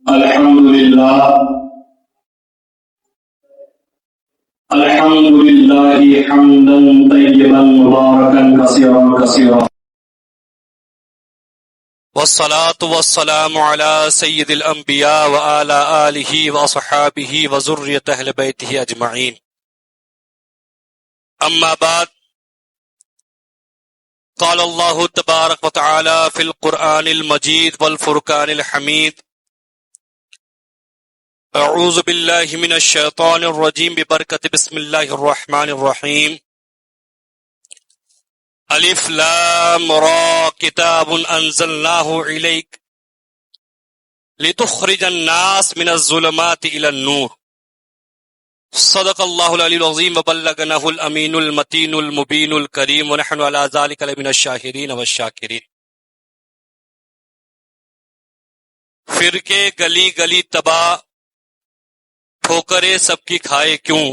الحمد لله حمدا طيبا مباركا كثيرا والصلاة والسلام على سيد الأنبياء وعلى آله وصحابه وذرية أهل بيته أجمعين. أما بعد، قال الله تبارك وتعالى في القرآن المجيد والفرقان الحميد: أعوذ بالله من الشيطان الرجيم ببركة بسم الله الرحمن الرحيم. ألف لام را كتاب أنزلناه إليك لتخرج الناس من الظلمات إلى النور. صدق الله العلي العظيم وبلغناه الأمين المتين المبين الكريم ونحن على ذلك لمن الشاهدين والشاكرين. फिरके गली गली तबाह, ठोकरे सबकी खाए क्यों,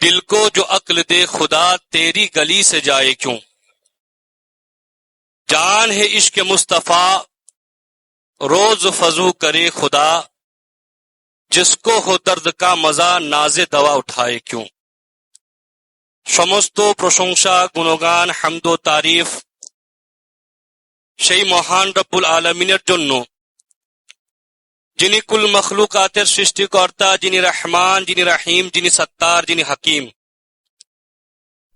दिल को जो अक्ल दे खुदा तेरी गली से जाए क्यों। जान है इश्क मुस्तफा रोज फजू करे खुदा, जिसको हो दर्द का मजा नाजे दवा उठाए क्यों। समस्त प्रशंसा गुणगान হামদ ও তারিফ সেই মহান রব্বুল আলামিনের জন্য, যিনি কুল মখলুকাতের সৃষ্টিকর্তা, যিনি রহমান, যিনি রহিম, যিনি সত্তার, যিনি হাকিম।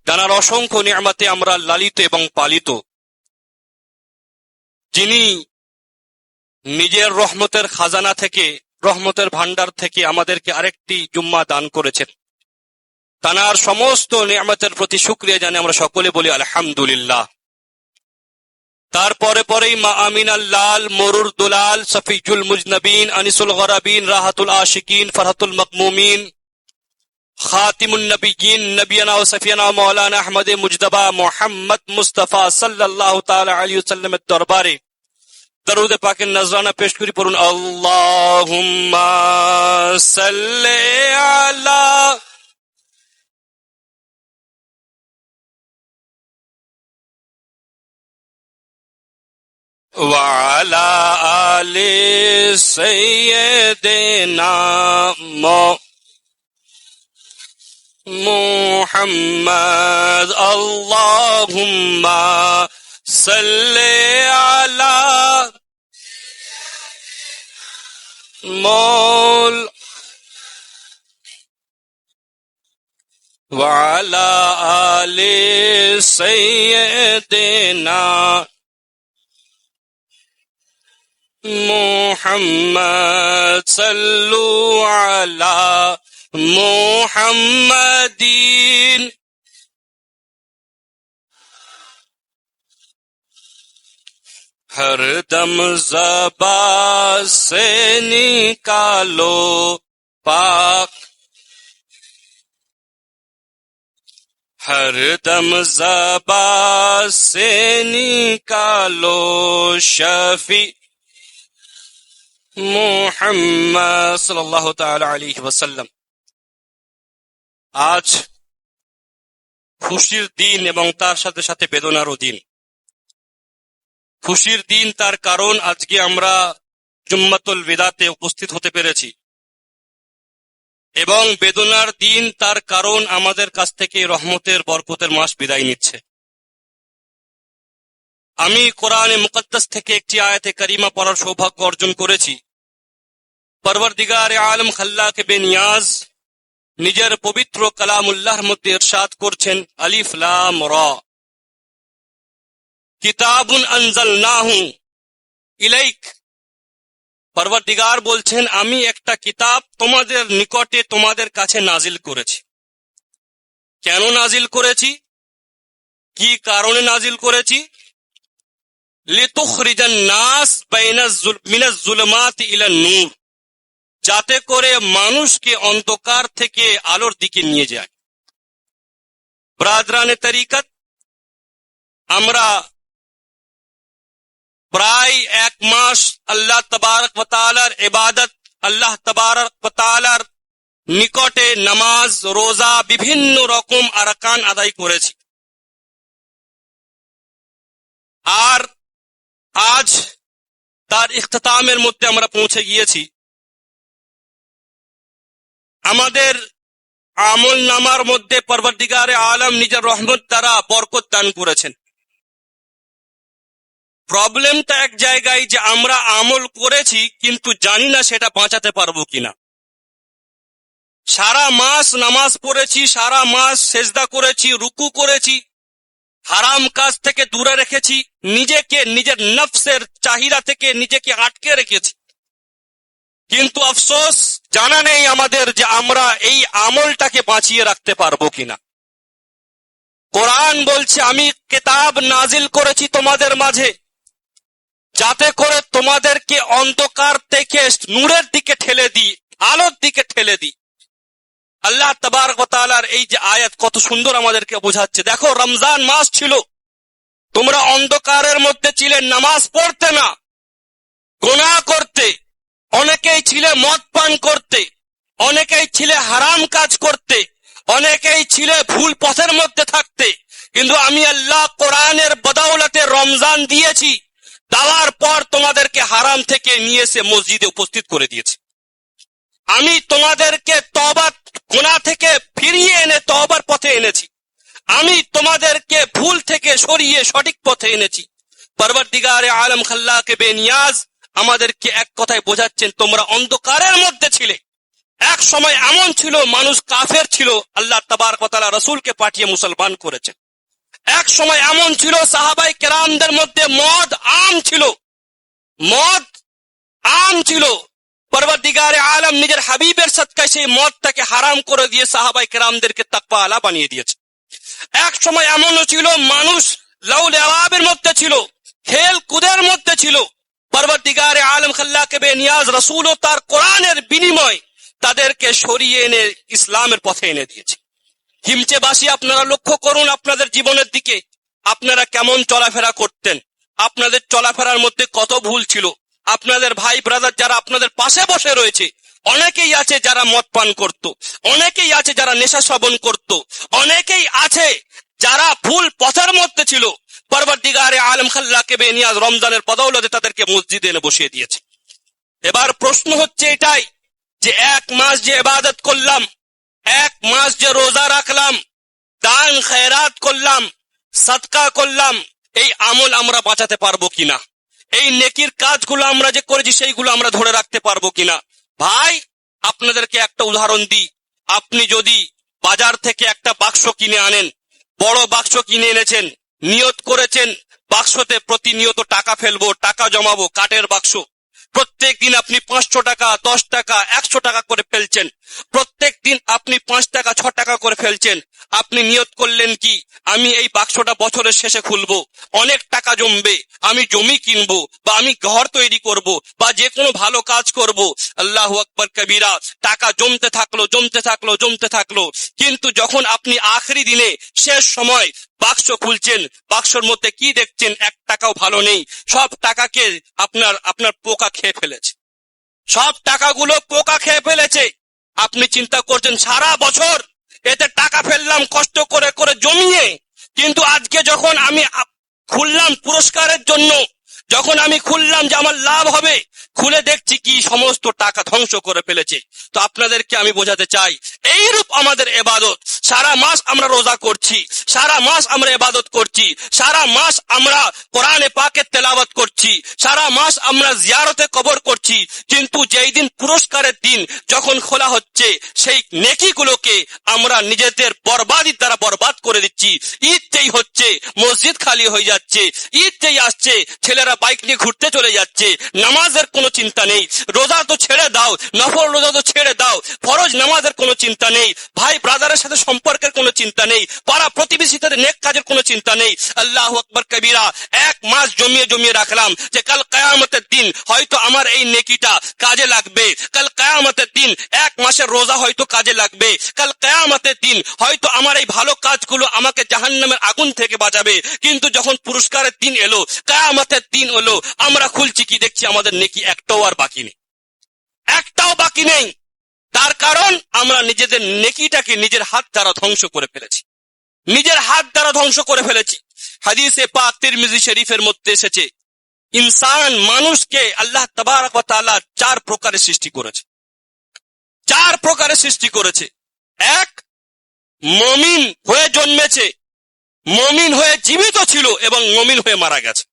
জানার অসংখ্য নিয়ামতে আমরা লালিত এবং পালিত, যিনি নিজের রহমতের খাজানা থেকে, রহমতের ভান্ডার থেকে আমাদেরকে আরেকটি জুম্মা দান করেছেন। তার সমস্ত নিয়ামতের প্রতি শুকরিয়া জানিয়ে আমরা সকলে বলি আলহামদুলিল্লাহ। তারপরে পরেই মা আমিনাল লাল, মরুর দুলাল, সফিজুল মুজনবিন, আনিসুল গরাবিন, রাহাতুল আশিকিন, ফরহাতুল মকমুমিন, খাতিমুন নবিয়িন, নবিয়ানা ও সফিয়ানা মাওলানা আহমদ মুজতবা মুহাম্মদ মুস্তাফা সাল্লাল্লাহু তাআলা আলাইহি ওয়াসাল্লামের দরবারে দরুদ পাকের নজরানা পেশ করি। পড়ুন আল্লাহুম্মা সাল্লি আলা وعلى آل سيدنا محمد. اللهم صل على وعلى آل سيدنا محمد. صلوا على محمد. हर दम ज़बान से निकालो पाक, हर दम ज़बान से निकालो शफी মুহাম্মদ সাল্লাল্লাহু তাআলা আলাইহি ওয়াসাল্লাম। আজ খুশির দিন এবং তার সাথে সাথে বেদনারও দিন। খুশির দিন তার কারণ আজকে আমরা জুম্মাতুল বিদাতে উপস্থিত হতে পেরেছি, এবং বেদনার দিন তার কারণ আমাদের কাছ থেকে রহমতের বরকতের মাস বিদায় নিচ্ছে। আমি কোরআনে মুকদ্দাস থেকে একটি আয়াতে কারিমা পড়ার সৌভাগ্য অর্জন করেছি। পরওয়ারদিগারে আলম খাল্লাকে বেনিয়াজ নিজের পবিত্র কালামুল্লাহর মধ্যে ইরশাদ করছেন, আলিফ লাম রা কিতাবুন আনজালনাহু ইলাইক। পরওয়ারদিগার বলছেন, আমি একটা কিতাব তোমাদের নিকটে, তোমাদের কাছে নাজিল করেছি। কেন নাজিল করেছি, কি কারণে নাজিল করেছি? লিতুখরিজান নাস মিনাজ যুলুমাতি ইলান নূর, যাতে করে মানুষকে অন্ধকার থেকে আলোর দিকে নিয়ে যায়। ব্রাদরানে তরিকত, আমরা প্রায় 1 মাস আল্লাহ তাবারক ওয়া তাআলার ইবাদত, আল্লাহ তাবারক ওয়া তাআলার নিকটে নামাজ, রোজা, বিভিন্ন রকম আরকান আদায় করেছি। আর আজ তার ইখতিতামের মধ্যে আমরা পৌঁছে গিয়েছি। আমাদের আমল নামার মধ্যে পরবর্তীগারে আলম নিজের রহমত দ্বারা বরকত দান করেছেন। প্রবলেমটা এক জায়গায় যে আমরা আমল করেছি কিন্তু জানি না সেটা বাঁচাতে পারবো কিনা। সারা মাস নামাজ পড়েছি, সারা মাস সেজদা করেছি, রুকু করেছি, হারাম কাজ থেকে দূরে রেখেছি, নিজেকে নিজের নফসের চাহিদা থেকে নিজেকে আটকে রেখেছি, কিন্তু আফসোস জানা নেই আমাদের যে আমরা এই আমলটাকে বাঁচিয়ে রাখতে পারবো কিনা। কোরআন বলছে আমি কিতাব নাজিল করেছি তোমাদের মাঝে যাতে করে তোমাদেরকে অন্ধকার থেকে নূরের দিকে ঠেলে দিই, আলোর দিকে ঠেলে দিই। আল্লাহ তাবারক ওয়া তাআলার এই যে আয়াত কত সুন্দর আমাদেরকে বোঝাচ্ছে। দেখো, রমজান মাস ছিল, তোমরা অন্ধকারের মধ্যে ছিলে, নামাজ পড়তে না, গুনাহ করতে, অনেকেই ছিলে মদ পান করতে, অনেকেই ছিলে হারাম কাজ করতে, অনেকেই ছিলে ভুল পথের মধ্যে থাকতে, কিন্তু আমি আল্লাহ কোরআনের বদৌলতে রমজান দিয়েছি, দেওয়ার পর তোমাদেরকে হারাম থেকে নিয়ে এসে মসজিদে উপস্থিত করে দিয়েছি। আমি তোমাদেরকে তওবা গুনাহ থেকে ফিরিয়ে এনে তওবার পথে এনেছি, আমি তোমাদেরকে ভুল থেকে সরিয়ে সঠিক পথে এনেছি। পরবর্তীগারে আলম খাল্লাকে বেনিয়াজ আমাদেরকে এক কথায় বোঝাচ্ছেন, তোমরা অন্ধকারের মধ্যে ছিলে। এক সময় এমন ছিল মানুষ কাফের ছিল, আল্লাহ তাবারক ওয়া তাআলা রাসূলকে পাঠিয়ে মুসলমান করেছেন। এক সময় এমন ছিল সাহাবায়ে কেরামদের মধ্যে মদ আম ছিল, মদ আম ছিল। পরবর্তীগারে আলম নিজের হাবিবের সদকায় সেই মদটাকে হারাম করে দিয়ে সাহাবায়ে কেরামদেরকে তাকওয়াওয়ালা বানিয়ে দিয়েছে। এক সময় এমনও ছিল মানুষ লাউল আওয়াবের মধ্যে ছিল, খেল কুদের মধ্যে ছিল। পরবর্তীগারে আলম খাল্লাকে বেনিয়াজ রাসূল ও তার কোরআনের বিনিময় তাদেরকে সরিয়ে এনে ইসলামের পথে এনে দিয়েছে। হিমচেবাসী, আপনারা লক্ষ্য করুন আপনাদের জীবনের দিকে, আপনারা কেমন চলাফেরা করতেন, আপনাদের চলাফেরার মধ্যে কত ভুল ছিল। আপনাদের ভাই ব্রাদার যারা আপনাদের পাশে বসে রয়েছে, অনেকেই আছে যারা মদ পান করত, অনেকেই আছে যারা নেশা সেবন করত, অনেকেই আছে যারা ভুল পথের মধ্যে ছিল। পরবর্তীগারে আলম খাল্লাকে বেনিয়াজ রমজানের বদৌলতে তাদেরকে মসজিদে এনে বসিয়ে দিয়েছে। এবার প্রশ্ন হচ্ছে এটাই যে এক মাস যে ইবাদত করলাম, এক মাস যে রোজা রাখলাম, দান খয়রাত করলাম, সদকা করলাম, এই আমল আমরা বাঁচাতে পারবো কিনা, এই নেকির কাজগুলো আমরা যে করেছি সেইগুলো আমরা ধরে রাখতে পারবো কিনা। ভাই, আপনাদেরকে একটা উদাহরণ দিই। আপনি যদি বাজার থেকে একটা বাক্স কিনে আনেন, বড় বাক্স কিনে এনেছেন, নিয়ত করেছেন বাক্সতে প্রতিনিয়ত টাকা ফেলবো, টাকা জমাবো, কাঠের বাক্স, প্রত্যেক দিন আপনি 500 টাকা, 10 টাকা, 100 টাকা করে ফেলছেন, প্রত্যেক দিন আপনি 5 টাকা 6 টাকা করে ফেলছেন। আপনি নিয়ত করলেন কি, আমি এই বাক্সটা বছরের শেষে খুলবো, অনেক টাকা জমবে, আমি জমি কিনবো, বা আমি ঘর তৈরি করব, বা যে কোনো ভালো কাজ করব। আল্লাহু আকবার কবীরা, টাকা জমতে থাকলো, জমতে থাকলো, জমতে থাকলো। কিন্তু যখন আপনি আখেরি দিনে শেষ সময় বাক্স খুলছেন, বাক্সের মধ্যে কি দেখছেন? 1 টাকাও ভালো নেই, সব টাকাকে আপনার পোকা খেয়ে ফেলেছে, সব টাকাগুলো পোকা খেয়ে ফেলেছে। আপনি চিন্তা করছেন সারা বছর এতে টাকা ফেললাম কষ্ট করে করে জমিয়ে, কিন্তু আজকে যখন আমি খুললাম পুরস্কারের জন্য, যখন আমি খুললাম যে আমার লাভ হবে, খুলে দেখছি কি সমস্ত টাকা ধ্বংস করে ফেলেছে। তো আপনাদেরকে আমি বোঝাতে চাই, এইরূপ আমাদের ইবাদত, সারা মাস আমরা রোজা করছি, সারা মাস আমরা ইবাদত করছি, সারা মাস আমরা কোরআনে পাকের তেলাওয়াত করছি, সারা মাস আমরা জিয়ারতে কবর করছি, কিন্তু যেই দিন পুরস্কারের দিন যখন খোলা হচ্ছে, সেই নেকিগুলোকে আমরা নিজেদের বরবাদির দ্বারা বরবাদ করে দিচ্ছি। ঈদ যেই হচ্ছে মসজিদ খালি হয়ে যাচ্ছে, ঈদ যেই আসছে ছেলেরা বাইক নিয়ে ঘুরতে চলে যাচ্ছে, নামাজের কোনো চিন্তা নেই, রোজা তো ছেড়ে দাও, নফল রোজা তো ছেড়ে দাও, ফরজ নামাজের কোনো চিন্তা নেই, ভাই ব্রাদারের সাথে সম্পর্কের কোনো চিন্তা নেই, পাড়া প্রতিবেশীর সাথে নেক কাজের কোনো চিন্তা নেই। আল্লাহু আকবার কবীরা, এক মাস জমিয়ে জমিয়ে রাখলাম যে কাল কিয়ামতের দিন হয়তো আমার এই নেকিটা কাজে লাগবে, কাল কিয়ামতের দিন এক মাসের রোজা হয়তো কাজে লাগবে, কাল কিয়ামতের দিন হয়তো আমার এই ভালো কাজগুলো আমাকে জাহান্নামের আগুন থেকে বাঁচাবে। কিন্তু যখন পুরস্কারের দিন এলো, কিয়ামতের দিন হলো, আমরা খুলছি কি দেখছি আমাদের নেকি একটাও আর বাকি নেই, একটাও বাকি নেই। তার কারণ আমরা নিজেদের নেকিটাকে নিজের হাত দ্বারা ধ্বংস করে ফেলেছি, নিজের হাত দ্বারা ধ্বংস করে ফেলেছি। হাদিসে পাক তিরমিজি শরীফের মধ্যে এসেছে, ইনসান মানুষকে আল্লাহ তাবারক ওয়া তাআলা চার প্রকারে সৃষ্টি করেছে। চার প্রকারে সৃষ্টি করেছে। এক, মুমিন হয়ে জন্মেছে, মুমিন হয়ে জীবিত ছিল এবং মুমিন হয়ে মারা গেছে।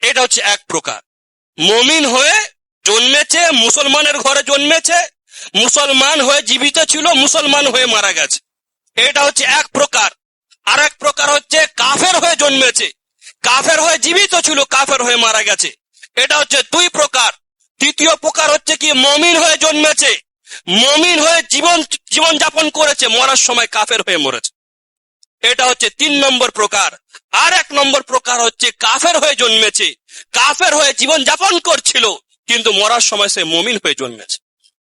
এটা হচ্ছে এক প্রকার। মুমিন হয়ে জন্মেছে, মুসলমানের ঘরে জন্মেছে, মুসলমান হয়ে জীবিত ছিল, মুসলমান হয়ে মারা গেছে। এটা হচ্ছে এক প্রকার। আর এক প্রকার হচ্ছে কাফের হয়ে জন্মেছে, কাফের হয়ে জীবিত ছিল, কাফের হয়ে মারা গেছে। এটা হচ্ছে দুই প্রকার। তৃতীয় প্রকার হচ্ছে কি মুমিন হয়ে জন্মেছে, মুমিন হয়ে জীবন যাপন করেছে, মরার সময় কাফের হয়ে মরেছে। এটা হচ্ছে 3 নম্বর প্রকার। আর 1 নম্বর প্রকার হচ্ছে কাফের হয়ে জন্মেছে, কাফের হয়ে জীবন যাপন করছিল, কিন্তু মরার সময় সে মুমিন হয়ে জন্মেছে।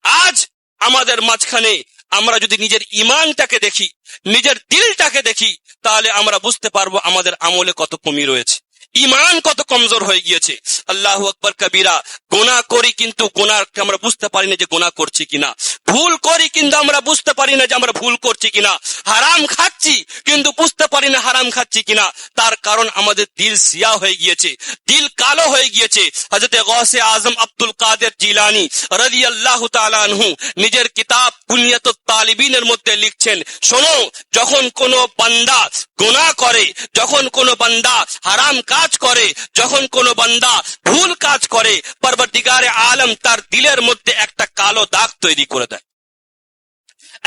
আজ আমাদের মাঝখানে আমরা যদি নিজের ঈমানটাকে দেখি, নিজের দিলটাকে দেখি, তাহলে আমরা বুঝতে পারবো আমাদের আমলে কত কমি রয়েছে, ঈমান কত কমজোর হয়ে গিয়েছে। আল্লাহু আকবার কবীরা। গুনাহ করি কিন্তু গুনাহকে আমরা বুঝতে পারি না যে গুনাহ করছি কিনা, ভুল করি কিন্তু আমরা বুঝতে পারি না যে আমরা ভুল করছি কিনা, হারাম খাচ্ছি কিন্তু বুঝতে পারি না হারাম খাচ্ছি কিনা। তার কারণ আমাদের দিল সিয়া হয়ে গিয়েছে, দিল কালো হয়ে গিয়েছে। হযরত গৌসে আজম আব্দুল কাদের জিলানী রাদিয়াল্লাহু তাআলা আনহু নিজের কিতাব কুনিয়াতুত তালিবিনের মধ্যে লিখছেন, শোনো, যখন কোনো বান্দা গুনাহ করে, যখন কোনো বান্দা হারাম কাজ করে, যখন কোনো বান্দা ভুল কাজ করে, পরবর্তীগারে আলম তার দিলের মধ্যে একটা কালো দাগ তৈরি করে দেয়,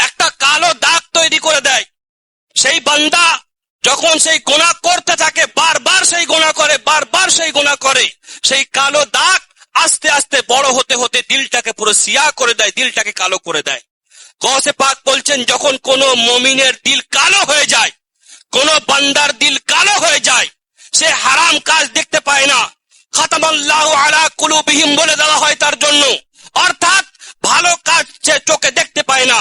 একটা কালো দাগ তৈরি করে দেয়। সেই বান্দা যখন সেই গুনাহ করতে থাকে, বারবার সেই গুনাহ করে, বারবার সেই গুনাহ করে, সেই কালো দাগ আস্তে আস্তে বড় হতে হতে দিলটাকে পুরো সিয়া করে দেয়, দিলটাকে কালো করে দেয়। গৌসে পাক বলছেন, যখন কোনো মুমিনের দিল কালো হয়ে যায়, কোন বান্দার দিল কালো হয়ে যায়, সে হারাম কাজ দেখতে পায় না। খাতামাল্লাহু আলা কুলুবিহিম বলে দেওয়া হয় তার জন্য। অর্থাৎ ভালো কাজ সে চোখে দেখতে পায় না,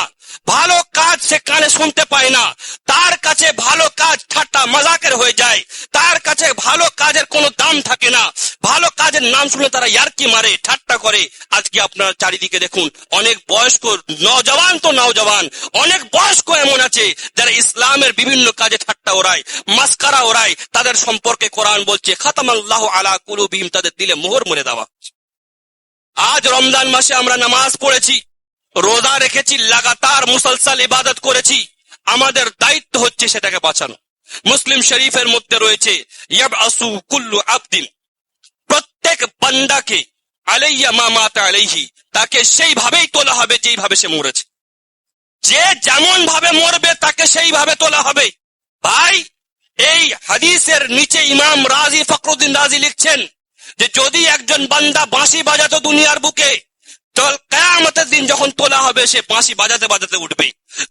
ভালো কাজ সে কানে শুনতে পায় না, তার কাছে ভালো কাজ ঠাট্টা মজাকের হয়ে যায়, তার কাছে ভালো কাজের কোনো দাম থাকে না। ভালো কাজের নাম শুনে তারা ইয়ার্কি মারে, ঠাট্টা করে। আজকে আপনার চারিদিকে দেখুন, অনেক বয়স্ক নওজওয়ান তো নওজওয়ান, অনেক বয়স্ক এমন আছে যারা ইসলামের বিভিন্ন কাজে ঠাট্টা ওড়ায়, মাস্কারা ওড়ায়। তাদের সম্পর্কে কোরআন বলছে খাতামাল্লাহু আলা কুলুবিহিম, তাদের দিলে মোহর মুড়ে দেওয়া। আজ রমজান মাসে আমরা নামাজ পড়েছি, রোজা রেখেছি, লাগাতার মুসলসল ইবাদত করেছি। আমাদের দায়িত্ব হচ্ছে সেটাকে বাঁচানো। মুসলিম শরীফের মধ্যে রয়েছে, ইয়াবআসু কুল্লু আবদিন, প্রত্যেক বান্দাকে আলাইয়া মা মাতা আলাইহি, তাকে সেইভাবেই তোলা হবে যেইভাবে সে মরেছে। যে যেমন ভাবে মরবে তাকে সেইভাবে তোলা হবে। ভাই, এই হাদিসের নিচে ইমাম রাজি ফখরুদ্দিন রাজি লিখছেন যে যদি একজন বান্দা বাঁশি বাজাতো দুনিয়ার বুকে, তো কিয়ামতের দিন যখন তোলা হবে সে বাঁশি বাজাতে বাজাতে উঠবে।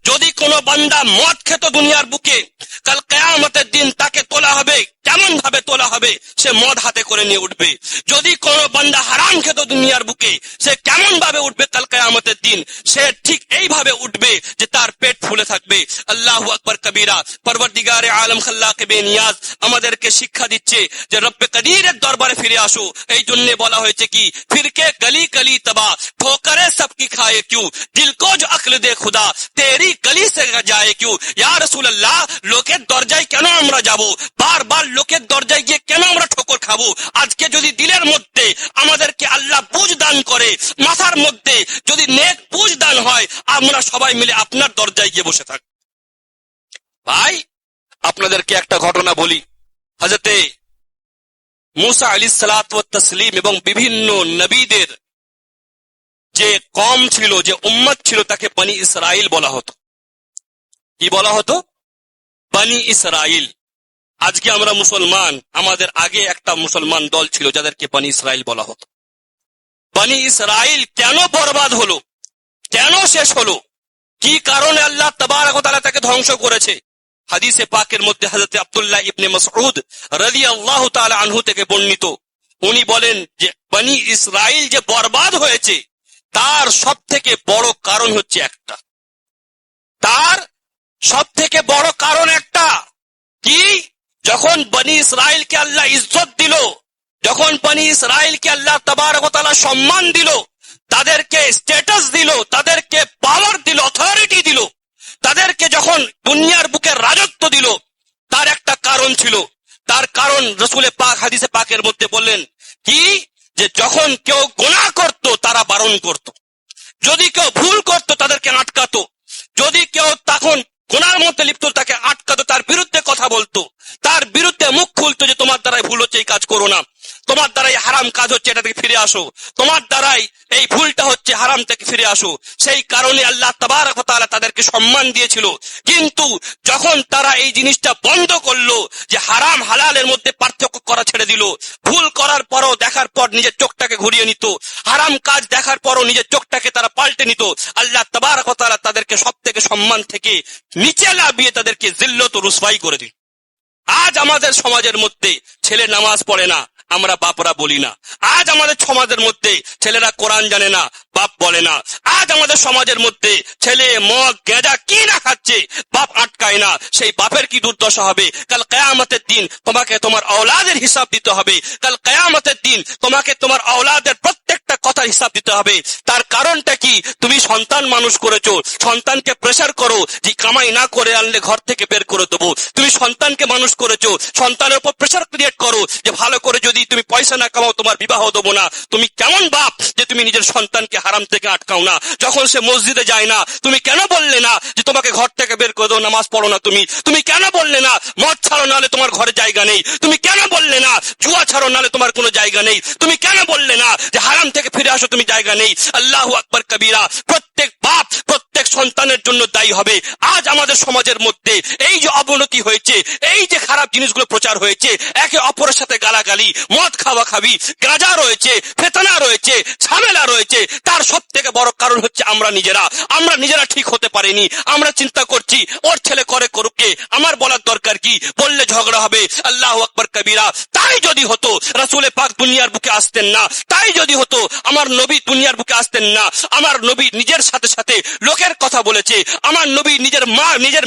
যদি কোনো বান্দা মদ খেত দুনিয়ার বুকে, কাল কিয়ামতের দিন তাকে তোলা হবে, কেমন ভাবে তোলা হবে, সে মদ হাতে করে নিয়ে উঠবে। যদি কোনো বান্দা হারাম খেত দুনিয়ার বুকে, সে কেমন ভাবে উঠবে কাল কিয়ামতের দিন, সে ঠিক এইভাবে উঠবে যে তার পেট ফুলে থাকবে। আল্লাহু আকবার কবীরা। পরওয়ারদিগারে আলম খাল্লাকে বেনিয়াজ আমাদেরকে শিক্ষা দিচ্ছে যে রব্বে কাদিরের দরবারে ফিরে আসো। এই জন্য বলা হয়েছে কি, ফিরকে গলি গলি তবা ठोकरे सबकी खाए क्यों, दिल को जो अक्ल दे खुदा तेरी गली से जाए क्यों। या रसूल अल्लाह, লোকের দরজায় কেন আমরা যাব, বারবার লোকের দরজায় গিয়ে কেন আমরা ঠোকর খাবো? আজকে যদি দিলের মধ্যে আমাদেরকে আল্লাহ বুঝ দান করে, মাথার মধ্যে যদি নেক বুঝ দান হয়, আমরা সবাই মিলে আপনার দরজায় গিয়ে বসে থাকি। ভাই, আপনাদেরকে একটা ঘটনা বলি। হযরতে মুসা আলাইহিস সালাতু ওয়াত তাসলিম এবং বিভিন্ন নবীদের যে কম ছিল, যে উম্মত ছিল, তাকে বনি ইসরাইল বলা হতো। কি বলা হতো? বনি ইসরাইল। আজকে আমরা মুসলমান, আমাদের আগে একটা মুসলমান দল ছিল যাদেরকে বনি ইসরাইল বলা হতো। বনি ইসরাইল কেন বরবাদ হলো, কেন শেষ হলো, কি কারণে আল্লাহ তাবারক ওয়া তাআলা তাকে ধ্বংস করেছে? হাদিসে পাকের মধ্যে হযরত আব্দুল্লাহ ইবনে মাসউদ রাদিয়াল্লাহু তাআলা আনহু থেকে বর্ণিত, উনি বলেন যে বনি ইসরাইল যে বরবাদ হয়েছে তার সবথেকে বড় কারণ হচ্ছে একটা, তার সবথেকে বড় কারণ একটা কি, যখন বনি ইসরাইলকে আল্লাহ ইজ্জত দিল, যখন বনি ইসরাইলকে আল্লাহ তাবারক ওয়া তাআলা সম্মান দিল, তাদেরকে স্ট্যাটাস দিল, তাদেরকে পাওয়ার দিল, অথরিটি দিল, তাদেরকে যখন দুনিয়ার বুকে রাজত্ব দিল, তার একটা কারণ ছিল। তার কারণ রাসূলে পাক হাদিসে পাকের মধ্যে বললেন কি, যে যখন কেউ গুনাহ করত তারা বারণ করত, যদি কেউ ভুল করত তাদেরকে আটকাতো, যদি কেউ তখন গুনার মধ্যে লিপ্ত তাকে আটকাতো, তার বিরুদ্ধে কথা বলতো, তার বিরুদ্ধে মুখ খুলতো যে তোমার দ্বারাই ভুল হচ্ছে, এই কাজ করো না, তোমার দ্বারাই হারাম কাজ হচ্ছে, এটা থেকে ফিরে আসো, তোমার দ্বারাই এই ভুলটা হচ্ছে, হারাম থেকে ফিরে আসো। সেই কারণে আল্লাহ তাবারক ওয়া তাআলা তাদেরকে সম্মান দিয়েছিল। কিন্তু যখন তারা এই জিনিসটা বন্ধ করলো, যে হারাম হালালের মধ্যে পার্থক্য করা ছেড়ে দিল, ভুল করার পরও দেখার পর নিজের চোখটাকে ঘুরিয়ে নিত, হারাম কাজ দেখার পরও নিজের চোখটাকে তারা পাল্টে নিত, আল্লাহ তাবারক ওয়া তাআলা তাদেরকে সবথেকে সম্মান থেকে নিচে নামিয়ে তাদেরকে জিল্লত ও রুসওয়াই করে দিল। আজ আমাদের সমাজের মধ্যে ছেলে নামাজ পড়ে না, আমরা বাপরা বলি না। আজ আমাদের সমাজের মধ্যে ছেলেরা কোরআন জানে না, বাপ বলে না। আজ আমাদের সমাজের মধ্যে ছেলে মদ গেঁজা কি না খাচ্ছে, বাপ আটকায় না। সেই বাপের কি দুর্দশা হবে? কাল কিয়ামতের দিন তোমাকে তোমার আওলাদের হিসাব দিতে হবে। কাল কিয়ামতের দিন তোমাকে তোমার আওলাদের প্রত্যেকটা কথার হিসাব দিতে হবে। তার কারণটা কি? তুমি সন্তান মানুষ করেছো, সন্তানকে প্রেসার করো যে কামাই না করে আনলে ঘর থেকে বের করে দেবো। তুমি সন্তানকে মানুষ করেছো, সন্তানের উপর প্রেসার ক্রিয়েট করো যে ভালো করে যদি তুমি পয়সা না কামাও তোমার বিবাহ দেবো না। তুমি কেমন বাপ যে তুমি নিজের সন্তানকে হারাম থেকে আটকাও না? যখন সে মসজিদে যায় না, তুমি কেন বললে না যে তোমাকে ঘর থেকে বের করে দাও, নামাজ পড়ো না? তুমি কেন বললে না মদ ছাড়ো, নাহলে তোমার ঘরে জায়গা নেই? তুমি কেন বললে না জুয়া ছাড়ো, নাহলে তোমার কোনো জায়গা নেই? তুমি কেন বললে না যে হারাম থেকে ফিরে আসো, তুমি জায়গা নেই? আল্লাহু আকবার কবীরা। প্রত্যেক বাপ প্রত্যেক সন্তানের জন্য দায়ী হবে। আজ আমাদের সমাজের মধ্যে এই যে অবনতি হয়েছে, এই যে খারাপ জিনিসগুলো প্রচার হয়েছে, একে অপরের সাথে গালাগালি, মদ খাওয়া খাবি, গাঁজা রয়েছে, ফেতনা রয়েছে, ঝামেলা রয়েছে, তার সব থেকে বড় কারণ হচ্ছে আমরা নিজেরা ঠিক হতে পারিনি। আমরা চিন্তা করছি ওর ছেলে করে করুকে, আমার বলার দরকার কি? বললে ঝগড়া হবে। আল্লাহু আকবার কবীরা। তাই যদি হতো রাসূলে পাক দুনিয়ার বুকে আসতেন না, তাই যদি হতো আমার নবী দুনিয়ার বুকে আসতেন না। আমার নবী নিজের সাথে সাথে লোকের কথা বলেছে, আমার নবী নিজের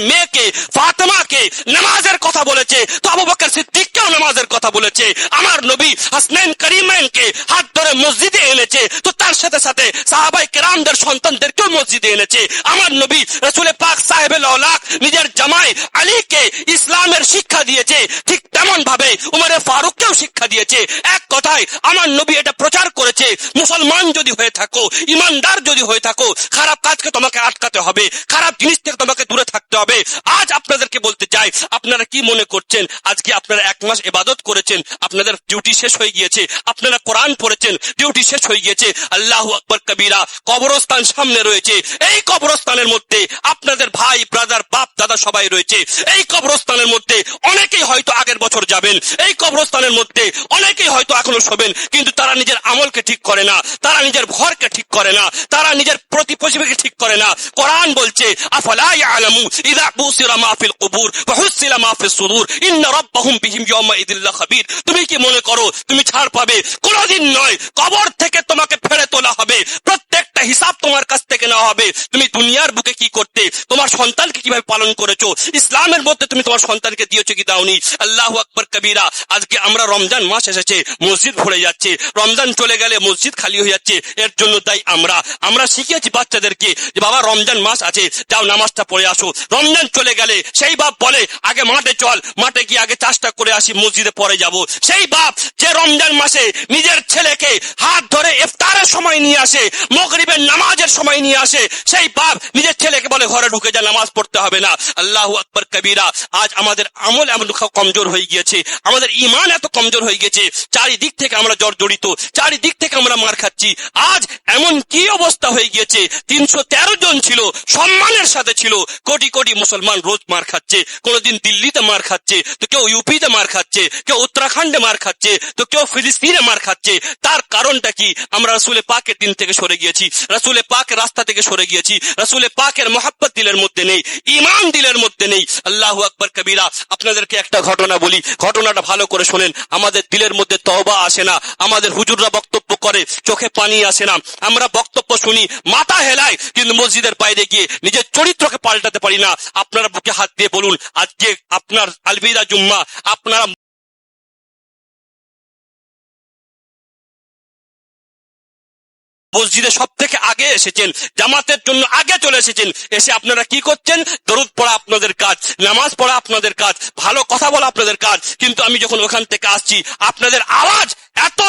মেয়েকে ফাতেমাকে নামাজের কথা বলেছে, তো আবু বকর সিদ্দিককেও নামাজের কথা বলেছে। আমার নবী হাসনাইন করিমাইনকে হাত ধরে মসজিদে এনেছে, তো তার সাথে সাথে সাহাবায়ে কেরামদের সন্তানদেরকেও মসজিদে এনেছে। আমার নবী রাসূলে পাক সাহেবুল আওলাদ নিজের জামাই আলীকে ইসলামের শিক্ষা দিয়েছে, ঠিক তেমন ভাবে উমরে ফারুককেও শিক্ষা দিয়েছে। এক কথায় আমার নবী এটা প্রচার করেছে, মুসলমান যদি হয়ে থাকো, ইমানদার যদি হয়ে থাকো, খারাপ কাজকে তোমাকে আটকাতে হবে, খারাপ জিনিস থেকে তোমাকে দূরে থাকতে হবে। আজ আপনাদেরকে বলতে চাই, আপনারা কি মনে করছেন আজকে আপনারা এক মাস ইবাদত করেছেন, আপনাদের ডিউটি শেষ হয়ে গিয়েছে, আপনারা কোরআন পড়েছেন, ডিউটি শেষ হয়ে গিয়েছে? আল্লাহু আকবার কবীরা। কবরস্থান সামনে রয়েছে, এই কবরস্থানের মধ্যে আপনাদের ভাই ব্রাদার বাপ দাদা সবাই রয়েছে। এই কবরস্থানের মধ্যে অনেকেই হয়তো আগের বছর যাবেন, এই কবরস্থানের মধ্যে অনেকেই হয়তো এখনো শোবেন, কিন্তু তারা নিজের আমলকে ঠিক করে না, তারা নিজের ঘরকে ঠিক করে না, তারা নিজের প্রতিপক্ষকে ঠিক করে না। কোরআন বলছে আফালা ইয়ালামু ইযা বুসিরা মা ফিল কুবুর ওয়া হুসিলা মা ফিস সুদুর ইন্না রাব্বাহুম বিহিম ইয়াওমা ইযিল লাখাবীর। তুমি কি মনে করো তুমি ছাড় পাবে? কোনদিন নয়। কবর থেকে তোমাকে ফেলে তোলা হবে, প্রত্যেকটা হিসাব তোমার কাছ থেকে নেওয়া হবে। তুমি দুনিয়ার বুকে কি করতে, তোমার সন্তানকে কিভাবে পালন করেছো, ইসলামের মধ্যে তুমি তোমার সন্তানকে দিয়েছো কি দাওনি? আল্লাহু আকবার কবীরা। আজকে আমরা রমজান মাস এসেছে, মসজিদ ভরে যাচ্ছে, রমজান চলে গেলে মসজিদ খালি হয়ে যাচ্ছে। এর জন্য তাই আমরা শিখিয়েছি বাচ্চাদেরকে যে বাবা রমজান মাস আছে, যাও নামাজটা পড়ে আসো। রমজান চলে গেলে সেই বাপ বলে আগে মাঠে চল, মাঠে গিয়ে আগে চাষটা করে আসি, মসজিদে পরে যাব। সেই বাপ যে রমজান মাসে নিজের ছেলেকে হাত ধরে ইফতারের সময় নিয়ে আসে, মাগরিবের নামাজের সময় নিয়ে আসে, সেই বাপ নিজের ছেলেকে বলে ঘরে ঢুকে যা, নামাজ পড়তে হবে না। আল্লাহু আকবার কবীরা। আজ আমাদের আমল এমন কমজোর হয়ে গিয়েছে, আমাদের ঈমান এত কমজোর হয়ে গেছে, চারিদিক থেকে আমরা জর্জরিত, চারিদিক থেকে আমরা মার খাচ্ছি। আজ এমন কি অবস্থা হয়ে গিয়েছে, 313 জন ছিল, সম্মানের সাথে ছিল, কোটি কোটি মুসলমান রোজ মার খাচ্ছে। কোনদিন দিল্লিতে মার খাচ্ছে, তো কেউ ইউপিতে মার খাচ্ছে, কেউ উত্তরাখণ্ডে মার খাচ্ছে, তো কেউ ফিলিস্তিনে মার খাচ্ছে। তার কারণটা কি? আমরা রাসূলে পাকের দিন থেকে সরে গিয়েছি, রাসূলে পাকের রাস্তা থেকে সরে গিয়েছি, রাসূলে পাকের মহব্বত দিলের মধ্যে নেই, ঈমান দিলের মধ্যে নেই। আল্লাহু আকবার কবীরা। আপনাদেরকে একটা ঘটনা বলি, ঘটনাটা ভালো করে শোনেন। আমাদের দিলের মধ্যে তওবা আসে না, আমাদের হুজুররা বক্তব্য করে চোখে পানি আসে না, আমরা বক্তব্য শুনি মাথা হেলাই, কিন্তু মসজিদের বাইরে গিয়ে নিজের চরিত্রকে পাল্টাতে পারি না। আপনারা বুকে হাত দিয়ে বলুন, আজকে আপনার আলবিদা জুম্মা, আপনারা মসজিদে সব থেকে আগে এসেছেন, জামাতের জন্য আগে চলে এসেছেন, এসে আপনারা কি করছেন? দরুদ পড়া আপনাদের কাজ, নামাজ পড়া আপনাদের কাজ, ভালো কথা বলা আপনাদের কাজ। কিন্তু আমি যখন ওখান থেকে আসছি, আপনাদের আওয়াজ এত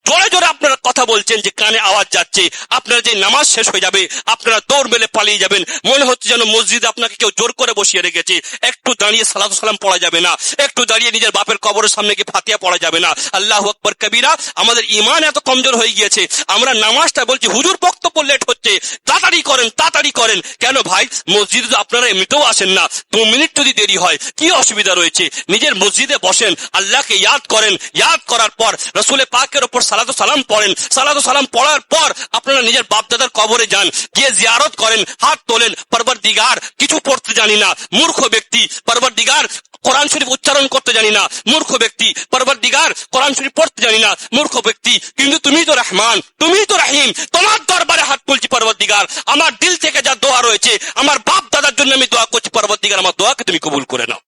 জোরে জোরে আপনারা কথা বলছেন যে কানে আওয়াজ যাচ্ছে। আপনারা যে নামাজ শেষ হয়ে যাবে, আপনারা দৌড় মেলে পালিয়ে যাবেন। মনে হচ্ছে যেন মসজিদে আপনাকে কেউ জোর করে বসিয়ে রেখেছে। একটু দাঁড়িয়ে সালাতু সালাম পড়া যাবে না, একটু দাঁড়িয়ে নিজের বাপের কবরের সামনে গিয়ে ফাতিহা পড়া যাবে না। আল্লাহু আকবার কবিরা। আমাদের ঈমান এত কমজোর হয়ে গিয়েছে, আমরা নামাজটা বলছি হুজুর বক্তব্য লেট হচ্ছে, তাড়াতাড়ি করেন তাড়াতাড়ি করেন। কেন ভাই? মসজিদে তো আপনারা এমনিতেও আসেন না, 2 মিনিট যদি দেরি হয় কি অসুবিধা রয়েছে? নিজের মসজিদে বসেন, আল্লাহকে ইয়াদ করেন, ইয়াদ করার পর রাসূলে পাকের উপর সালাতু সালাম পড়েন, সালাতু সালাম পড়ার পর আপনারা নিজের বাপদাদার কবরে যান, গিয়ে জিয়ারত করেন, হাত তোলেন। পরবর্তীগার কিছু পড়তে জানি না, মূর্খ ব্যক্তি। পরবর্তীগার কোরআন শরীফ উচ্চারণ করতে জানি না, মূর্খ ব্যক্তি। পরবর্তীগার কোরআন শরীফ পড়তে জানি না, মূর্খ ব্যক্তি। কিন্তু তুমি তো রহমান, তুমি তো রহিম, তোমার দরবারে হাত তুলছি পরবর্তীগার। আমার দিল থেকে যা দোয়া রয়েছে, আমার বাপ দাদার জন্য আমি দোয়া করছি পরবর্তীগার, আমার দোয়াকে তুমি কবুল করে নাও।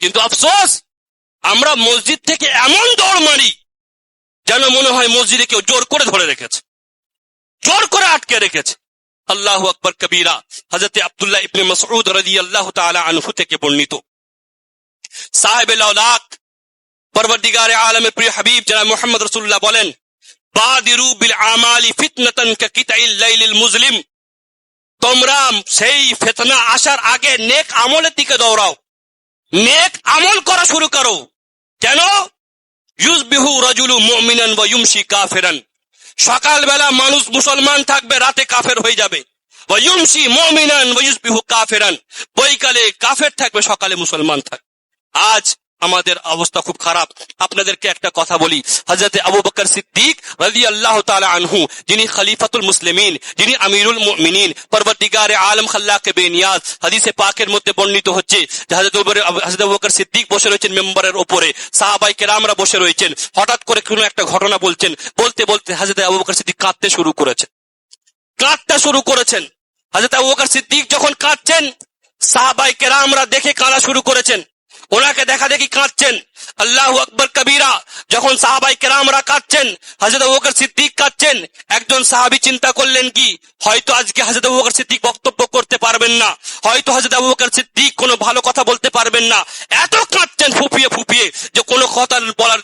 কিন্তু আফসোস, আমরা মসজিদ থেকে এমন দৌড় মারি যেন মনে হয় মসজিদে কেউ জোর করে ধরে রেখেছে, জোর করে আটকে রেখেছে। আল্লাহু আকবার কবীরা। হযরত আব্দুল্লাহ ইবনে মাসউদ রাদিয়াল্লাহু তাআলা আনহু থেকে বর্ণিত, সাহেবে লাউলাক পরবর্তীগারে আলমের প্রিয় হাবিব জনাব মুহাম্মদ রাসূলুল্লাহ বলেন, বাদিরু বিল আমালি ফিতনাতান কাকিতাইল লাইলিল মুজলিম। তোমরা সেই ফিতনা আসার আগে নেক আমলের দিকে দৌড়াও, নেক আমল করা শুরু করো। কেন? ইউসবিহু রাজুলু মুমিনান ওয়া ইউমসি কাফিরান। সকালবেলা মানুষ মুসলমান থাকবে, রাতে কাফের হয়ে যাবে। ওয়া ইউমসি মুমিনান ওয়া ইউসবিহু কাফিরান। বৈকালে কাফের থাকবে, সকালে মুসলমান থাকবে। আজ আমাদের অবস্থা খুব খারাপ। আপনাদেরকে একটা কথা বলি, হযরত আবু বকর সিদ্দিক রাদিয়াল্লাহু তাআলা আনহু, যিনি খলিফাতুল মুসলিমিন, যিনি আমিরুল মুমিনিন, পরবর্তীগারে আলম খাল্লাকে বেনিয়াজ, হাদিসে পাকের মধ্যে বর্ণিত হচ্ছে যে হযরত আবু বকর সিদ্দিক বসে রয়েছেন মেম্বারের উপরে, সাহাবায়ে কেরামরা বসে রয়েছেন। হঠাৎ করে কোনো একটা ঘটনা বলছেন, বলতে বলতে হযরত আবু বকর সিদ্দিক কাঁদতে শুরু করেছেন, কাঁদতে শুরু করেছেন। হযরত আবু বকর সিদ্দিক যখন কাঁদছেন, সাহাবায়ে কেরামরা দেখে কাঁদা শুরু করেছেন, ওনাকে দেখা দেখি কাঁদছেন। আল্লাহু আকবার কবীরা। যখন সাহাবায়ে কেরামরা কাঁদছেন, হযরত আবু বকর সিদ্দিক কাঁদছেন, একজন সাহাবী চিন্তা করলেন কি, হয়তো আজকে হযরত আবু বকর সিদ্দিক বক্তব্য করতে পারবেন না, হয়তো হযরত আবু বকর সিদ্দিক কোনো ভালো কথা বলতে পারবেন না। এত কাঁদছেন ফুপিয়ে ফুপিয়ে যে কোনো কথা বলার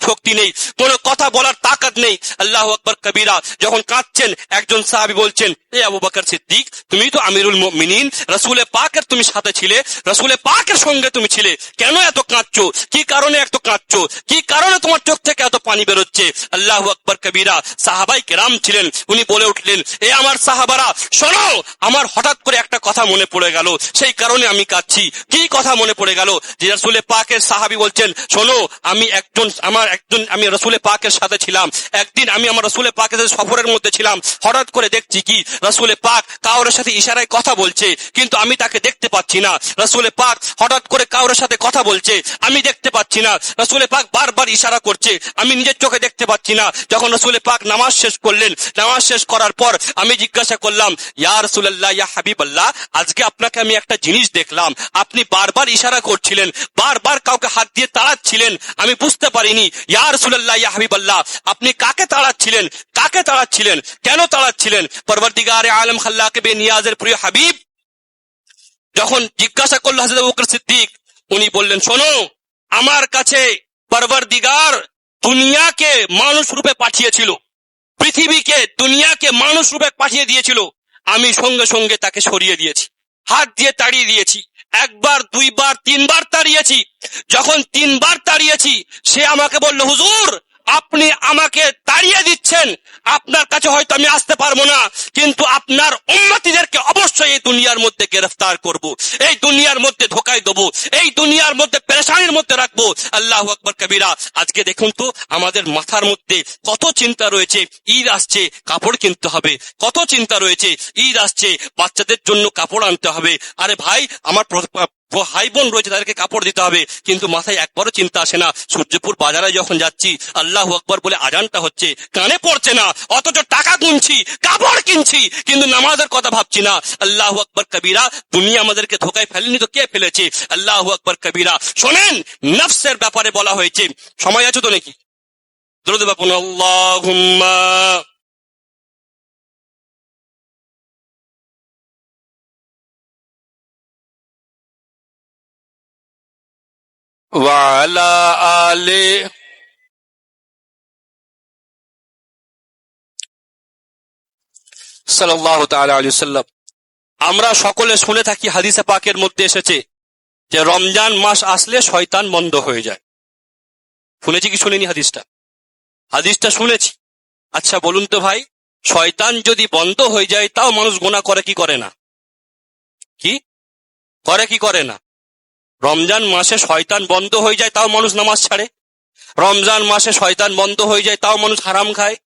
শক্তি নেই, কোনো কথা বলার তাকাত নেই। আল্লাহু আকবার কবীরা। যখন কাঁদছেন, একজন সাহাবী বলছেন, এ আবু বকর সিদ্দিক, তুমি তো আমিরুল মুমিনিন, রাসূলে পাকের তুমি সাথে ছিলে, রাসূলে পাকের সঙ্গে তুমি ছিলে, কেন এত কাঁদছো? কি কারণে এত কাঁদছো? কি কারণে তোমার চোখ থেকে এত পানি বেরোচ্ছে? আল্লাহু আকবার কবীরা। সাহাবায়ে কেরাম ছিলেন, উনি বলে উঠলেন, এ আমার সাহাবারা শোনো, আমার হঠাৎ করে একটা কথা মনে পড়ে গেল, সেই কারণে আমি কাঁদছি। কি কথা মনে পড়ে গেল? যে রাসূলে পাকের সাহাবী বলছেন, শোনো, আমি রাসূলে পাকের সাথে ছিলাম, একদিন আমি আমার রাসূলে পাকের সাথে সফরের মধ্যে ছিলাম, হঠাৎ করে দেখছি কি রাসূলে পাক কাউরের সাথে ইশারায় কথা বলছে, কিন্তু আমি তাকে দেখতে পাচ্ছি না। রাসূলে পাক হঠাৎ করে কাউরের সাথে কথা বলছে, আমি দেখতে পাচ্ছি না। রাসূলে পাক বারবার ইশারা করছে, আমি নিজের চোখে দেখতে পাচ্ছি না। যখন রাসূলে পাক নামাজ শেষ করলেন, নামাজ শেষ করার পর আমি জিজ্ঞাসা করলাম, ইয়া রাসূলুল্লাহ, ইয়া হাবিবাল্লাহ, আজকে আপনাকে আমি একটা জিনিস দেখলাম, আপনি বারবার ইশারা করছিলেন, বারবার কাউকে হাত দিয়ে তাড়াচ্ছিলেন, আমি বুঝতে পারিনি। ইয়া রাসূলুল্লাহ, ইয়া হাবিবাল্লাহ, আপনি কাকে তাড়াচ্ছিলেন? কাকে তাড়াচ্ছিলেন? কেন তাড়াচ্ছিলেন? পরবর্তীগারে আলম খাল্লাকে বেনিয়াজের প্রিয় হাবিব যখন জিজ্ঞাসা করল হযরত আবু বকর সিদ্দিক, উনি বললেন, শোনো, আমার কাছে পরবর্তীগার দুনিয়াকে মানুষ রূপে পাঠিয়েছিল, পৃথিবীকে দুনিয়াকে মানুষ রূপে পাঠিয়ে দিয়েছিল, আমি সঙ্গে সঙ্গে তাকে সরিয়ে দিয়েছি, হাত দিয়ে তাড়িয়ে দিয়েছি। একবার, দুইবার, তিনবার তাড়িয়েছি। যখন তিনবার তাড়িয়েছি, সে আমাকে বলল, হুজুর, আপনি আমাকে তাড়িয়ে দিচ্ছেন, আপনার কাছে হয়তো আমি আসতে পারবো না, কিন্তু আপনার উম্মতিদেরকে অবশ্যই এই দুনিয়ার মধ্যে গ্রেফতার করব, এই দুনিয়ার মধ্যে ধোঁকায় দেবো, এই দুনিয়ার মধ্যে পেরেশানির মধ্যে রাখবো। আল্লাহু আকবার কবীরা। আজকে দেখুন তো আমাদের মাথার মধ্যে কত চিন্তা রয়েছে, ঈদ আসছে কাপড় কিনতে হবে, কত চিন্তা রয়েছে, ঈদ আসছে বাচ্চাদের জন্য কাপড় আনতে হবে। আরে ভাই, আমার ভাই বোন রয়েছে, তাদেরকে কাপড় দিতে হবে, কিন্তু মাথায় একবারও চিন্তা আসে না, সূর্যপুর বাজারে যখন যাচ্ছি আল্লাহু আকবার বলে আজানটা হচ্ছে, কানে পড়ছে না, অথচ টাকা গুনছি, কাপড় কিনছি, কিন্তু নামাজের কথা ভাবছি না। আল্লাহু আকবার কবীরা। দুনিয়া আমাদেরকে ধোকায় ফেলেনি তো কে ফেলেছে? আল্লাহু আকবার কবীরা। শোনেন, নফসের ব্যাপারে বলা হয়েছে, সময় আছে তো নাকি? দরুদ পড়ুন, আল্লাহুম্মা وعلى آله সাল্লাল্লাহু তাআলা আলাইহি ওয়াসাল্লাম। আমরা সকলে শুনে থাকি, হাদিসে পাকের মধ্যে এসেছে যে রমজান মাস আসলে শয়তান বন্ধ হয়ে যায়। শুনেছি কি শুনিনি হাদিসটা? হাদিসটা শুনেছি। আচ্ছা বলুন তো ভাই, শয়তান যদি বন্ধ হয়ে যায় তাও মানুষ গুনাহ করে কি করে না? কি করে কি করে না? রমজান মাসে শয়তান বন্ধ হয়ে যায় তাও মানুষ নামাজ ছাড়ে। রমজান মাসে শয়তান বন্ধ হয়ে যায় তাও মানুষ হারাম খায়।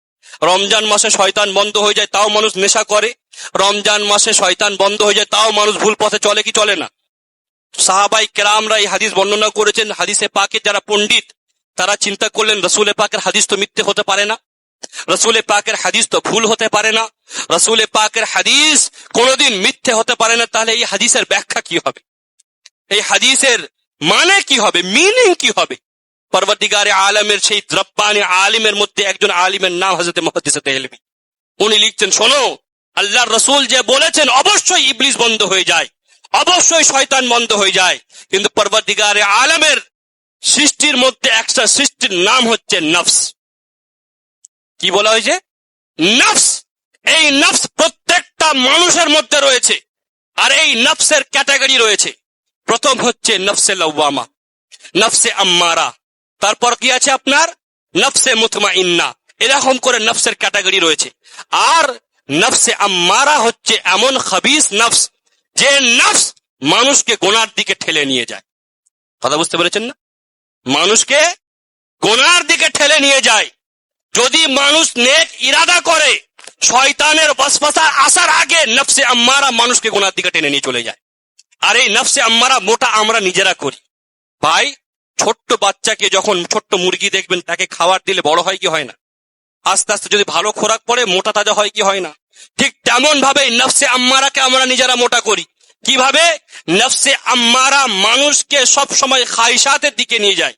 রমজান মাসে শয়তান বন্ধ হয়ে যায় তাও মানুষ নেশা করে। রমজান মাসে শয়তান বন্ধ হয়ে যায় তাও মানুষ ভুল পথে চলে কি চলে না? সাহাবাই কেরামরা এই হাদিস বর্ণনা করেছেন। হাদিসে পাকে যারা পণ্ডিত তারা চিন্তা করলেন, রসুলে পাকের হাদিস তো মিথ্যে হতে পারে না, রসুলে পাকের হাদিস তো ভুল হতে পারে না, রসুলে পাকের হাদিস কোনোদিন মিথ্যে হতে পারে না। তাহলে এই হাদিসের ব্যাখ্যা কি হবে? এই হাদিসের মানে কি হবে? মিনিং কি হবে? পরবর্তীকারে আলমের সেই রব্বানি আলিমের মধ্যে একজন আলিমের নাম হযরত মুহাদ্দিস দেহলভী। উনি লিখছেন, শোনো, আল্লাহর রাসূল যে বলেছেন অবশ্যই ইবলিস বন্ধ হয়ে যায়, অবশ্যই শয়তান বন্ধ হয়ে যায়, কিন্তু পরবর্তীকারে আলমের সৃষ্টির মধ্যে একটা সৃষ্টির নাম হচ্ছে নফস। কি বলা হয়েছে? নফস। এই নফস প্রত্যেকটা মানুষের মধ্যে রয়েছে, আর এই নফসের ক্যাটাগরি রয়েছে। প্রথম হচ্ছে নফসে লাওয়ামা, নফসে আম্মারা, তারপর কি আছে আপনার নফসে মুতমাইন্না। এরকম করে নফসের ক্যাটাগরি রয়েছে। আর নফসে আম্মারা হচ্ছে এমন খবিস নফস যে নফস মানুষকে গুনার দিকে ঠেলে নিয়ে যায়। কথা বুঝতে পেরেছেন না? মানুষকে গুনার দিকে ঠেলে নিয়ে যায়। যদি মানুষ নেক ইরাদা করে, শয়তানের ওয়াসওয়াসা আসার আগে নফসে আম্মারা মানুষকে গুনার দিকে টেনে নিয়ে চলে যায়। আর এই নফসে আম্মারা মোটা আমরা নিজেরা করি। ভাই, ছোট্ট বাচ্চাকে যখন ছোট্ট মুরগি দেখবেন, তাকে খাবার দিলে বড় হয় কি হয় না? আস্তে আস্তে যদি ভালো খোরাক পড়ে মোটা তাজা হয় কি হয় না? ঠিক তেমন ভাবে নফসে আম্মারাকে আমরা নিজেরা মোটা করি। কিভাবে? নফসে আম্মারা মানুষকে সব সময় খায়সাতের দিকে নিয়ে যায়,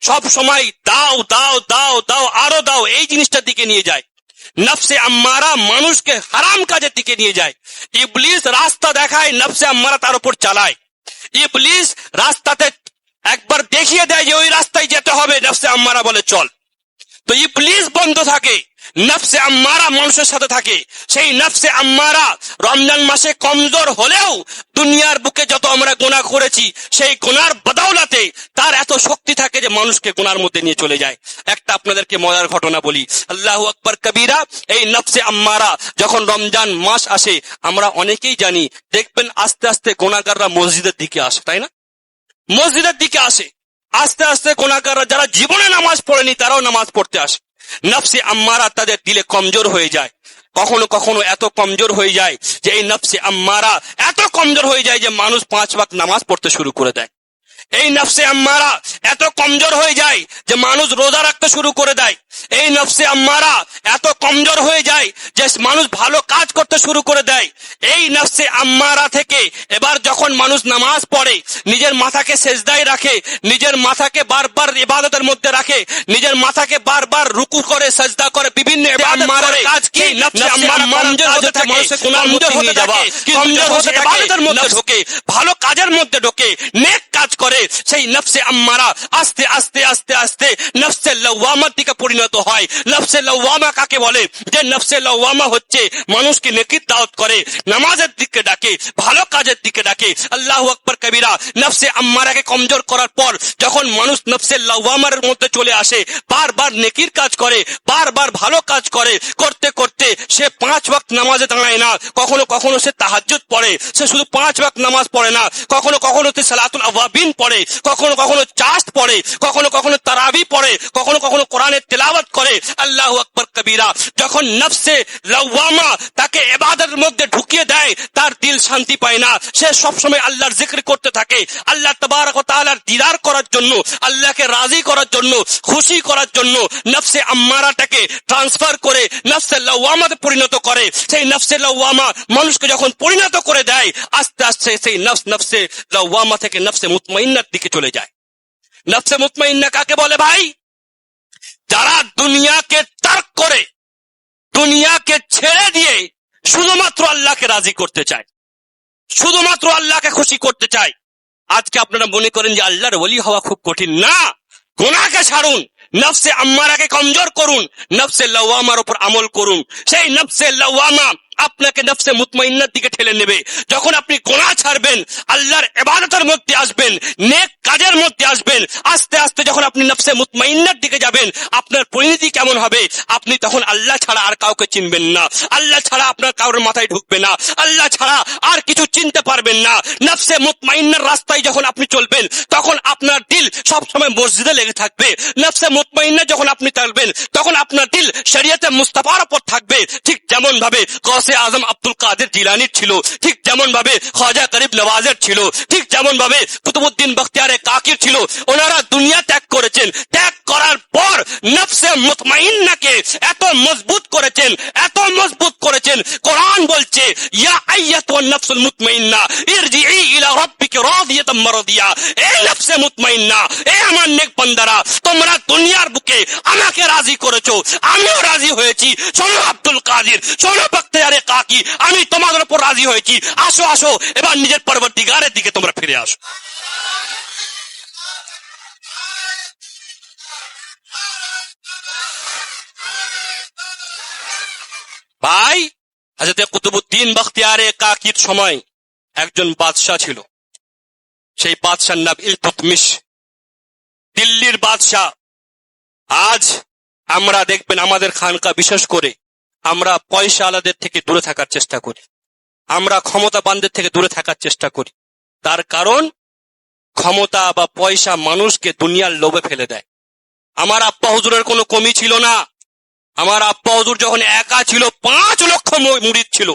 সব সময় দাও দাও দাও দাও আরো দাও এই জিনিসটার দিকে নিয়ে যায়। নফসে আম্মারা মানুষকে হারাম কাজের দিকে নিয়ে যায়। ইবলিস রাস্তা দেখায়, নফসে আম্মারা তার উপর চালায়। ইবলিস রাস্তাতে একবার দেখিয়ে দেয় যে ওই রাস্তায় যেতে হবে, নফসে আম্মারা বলে চল। তো ইবলিস বন্ধ থাকে, নফসে আম্মারা মানুষের সাথে থাকে। সেই নফসে আম্মারা রমজান মাসে কমজোর হলেও দুনিয়ার বুকে যত আমরা গুনাহ করেছি সেই গুনার বদৌলতে তার এত শক্তি থাকে যে মানুষকে গুনার মধ্যে নিয়ে চলে যায়। একটা আপনাদেরকে মজার ঘটনা বলি। আল্লাহু আকবার কবীরা। এই নফসে আম্মারা যখন রমজান মাস আসে, আমরা অনেকেই জানি, দেখবেন আস্তে আস্তে গুনাহগাররা মসজিদের দিকে আসে, তাই না? মসজিদের দিকে আসে আস্তে আস্তে। গুনাহগাররা যারা জীবনে নামাজ পড়েনি তারাও নামাজ পড়তে আসে। নফসে আম্মারা তাদের দিলে কমজোর হয়ে যায়। কখনো কখনো এত কমজোর হয়ে যায় যে এই নফসে আম্মারা এত কমজোর হয়ে যায় যে মানুষ 5 ওয়াক্ত নামাজ পড়তে শুরু করে দেয়। এই নফসে আম্মারা এত কমজোর হয়ে যায় যে মানুষ রোজা রাখতে শুরু করে দেয়। এই নফসে আম্মারা এত কমজোর হয়ে যায় যে মানুষ ভালো কাজ করতে শুরু করে দেয়। এই নফসে আম্মারা থেকে এবার যখন মানুষ নামাজ পড়ে, নিজের মাথাকে সেজদায় রাখে, নিজের মাথাকে বারবার ইবাদতের মধ্যে রাখে, নিজের মাথাকে বারবার রুকু করে সাজদা করে বিভিন্ন কাজ কি নফসে আম্মারা কমজোর হতে থাকে, মানুষের গুনাহ মধ্যে নিয়ে যাওয়া, কমজোর হতে ইবাদতের মধ্যে ঢোকে, ভালো কাজের মধ্যে ঢোকে, নেক কাজ করে। সেই নফসে আম্মারা আস্তে আস্তে আস্তে আস্তে নফসে লাওয়ামার দিকে পরিণত হয়। নফসে লাওয়ামা কাকে বলে? যে নফসে লাওয়ামা হচ্ছে মানুষকে নেকির দাওয়াত করে, নামাজের দিকে ডাকে, ভালো কাজের দিকে ডাকে। আল্লাহু আকবার কবীরা। নফসে আম্মারাকে কমজোর করার পর যখন মানুষ নফসে লাওয়ামার মধ্যে চলে আসে, বারবার নেকির কাজ করে, বারবার ভালো কাজ করে, করতে করতে সে 5 ওয়াক্ত নামাজে দাঁড়ায় না, কখনো কখনো সে তাহাজ্জুদ পড়ে, সে শুধু 5 ওয়াক্ত নামাজ পড়ে না, কখনো কখনো সে সালাতুল আওয়াবিন পড়ে, কখনো কখনো চাস্ত পড়ে, কখনো কখনো তারাবি পড়ে, কখনো কখনো কোরআনের তেলাওয়াত করে। আল্লাহু আকবার কবীরা। যখন নফসে লাওয়ামা তাকে ইবাদতের মধ্যে ঢুকিয়ে দেয়, তার দিল শান্তি পায় না, সে সব সময় আল্লাহর জিকির করতে থাকে। আল্লাহ তাবারক ওয়া তাআলার দিদার করার জন্য, আল্লাহকে রাজি করার জন্য, খুশি করার জন্য নফসে আম্মারাটাকে ট্রান্সফার করে নফসে লাওয়ামাতে পরিণত করে। সেই নফসে লাওয়ামা মানুষকে যখন পরিণত করে দেয়, আস্তে আস্তে সেই নফসে লাওয়ামা থেকে নফসে মুতমাইন্নার দিকে চলে যায়। নফসে মুতমাইন্না কাকে বলে ভাই? যারা দুনিয়াকে তার্ক করে, দুনিয়াকে ছেড়ে দিয়ে শুধুমাত্র আল্লাহকে রাজি করতে চায়, শুধুমাত্র আল্লাহকে খুশি করতে চায়। আজকে আপনারা মনে করেন যে আল্লাহর ওলি হওয়া খুব কঠিন। না, গুনাহকে ছাড়ুন, নফসে আম্মারাকে কমজোর করুন, নফসে লাওয়ামার উপর আমল করুন। সেই নফসে লাওয়ামা আপনাকে নফসে মুতমাইন্নার দিকে ঠেলে নেবে। যখন আপনি গুনাহ ছাড়বেন, আল্লাহর ইবাদতের মধ্যে আসবেন, নেক কাজের মধ্যে আসবেন, আস্তে আস্তে যখন আপনি নফসে মুতমাইন্নার দিকে যাবেন, আপনার পরিণতি কেমন হবে? আপনি তখন আল্লাহ ছাড়া আর কাউকে চিনবেন না, আল্লাহ ছাড়া আপনার কারোর মাথায় ঢুকবে না, আল্লাহ ছাড়া আর কিছু চিনতে পারবেন না। নফসে মুতমাইন্নার রাস্তায় যখন আপনি চলবেন, তখন আপনার দিল সবসময় মসজিদে লেগে থাকবে। নফসে মুতমাইন্না যখন আপনি চলবেন, তখন আপনার দিল শরীয়তে মুস্তাফার উপর থাকবে। ঠিক যেমন ভাবে গৌসে আজম আব্দুল কাদের জিলানীর ছিল, ঠিক যেমন ভাবে খাজা গরিব নওয়াজের ছিল, ঠিক যেমন ভাবে কুতুবউদ্দিন বখতিয়ারে কাকির ছিল। ওনারা দুনিয়া ত্যাগ করেছেন, ত্যাগ করার পর নফসে মুতমাইন্নাকে এত মজবুত করেছেন, এত মজবুত করেছেন, কোরআন বলছে ইয়া আইয়াতুন নফসুল মুতমাইন্না ইরজিই ইলা রাব্বিকা রাদিয়াতাম মারদিয়া। এই নফসে মুতমাইন্না, এই আমার নেক বান্দারা, তোমরা দুনিয়ার বুকে আমাকে রাজি করেছো, আমিও রাজি হয়েছি। শোনো আব্দুল কাদের, শোনো বখতিয়ারে কাকি, আমি তোমাদের উপর রাজি হয়েছি। আসো আসো, এবার নিজের পরবর্তীগারের দিকে তোমরা ফিরে আসো। ভাই, হযরত কুতুবউদ্দিন বখতিয়ারে কাকির সময় একজন বাদশা ছিল। সেই বাদশার নাম ইলতুতমিশ, দিল্লির বাদশা। আজ আমরা দেখবেন আমাদের খানকা বিশেষ করে আমরা পয়সা আলাদের থেকে দূরে থাকার চেষ্টা করি, আমরা ক্ষমতাবানদের থেকে দূরে থাকার চেষ্টা করি। তার কারণ ক্ষমতা বা পয়সা মানুষকে দুনিয়ার লোভে ফেলে দেয়। আমার আব্বা হুজুরের কোনো কমি ছিল না। আমার আব্বা হুজুর যখন একা ছিল, 5 লক্ষ মুরিদ ছিল,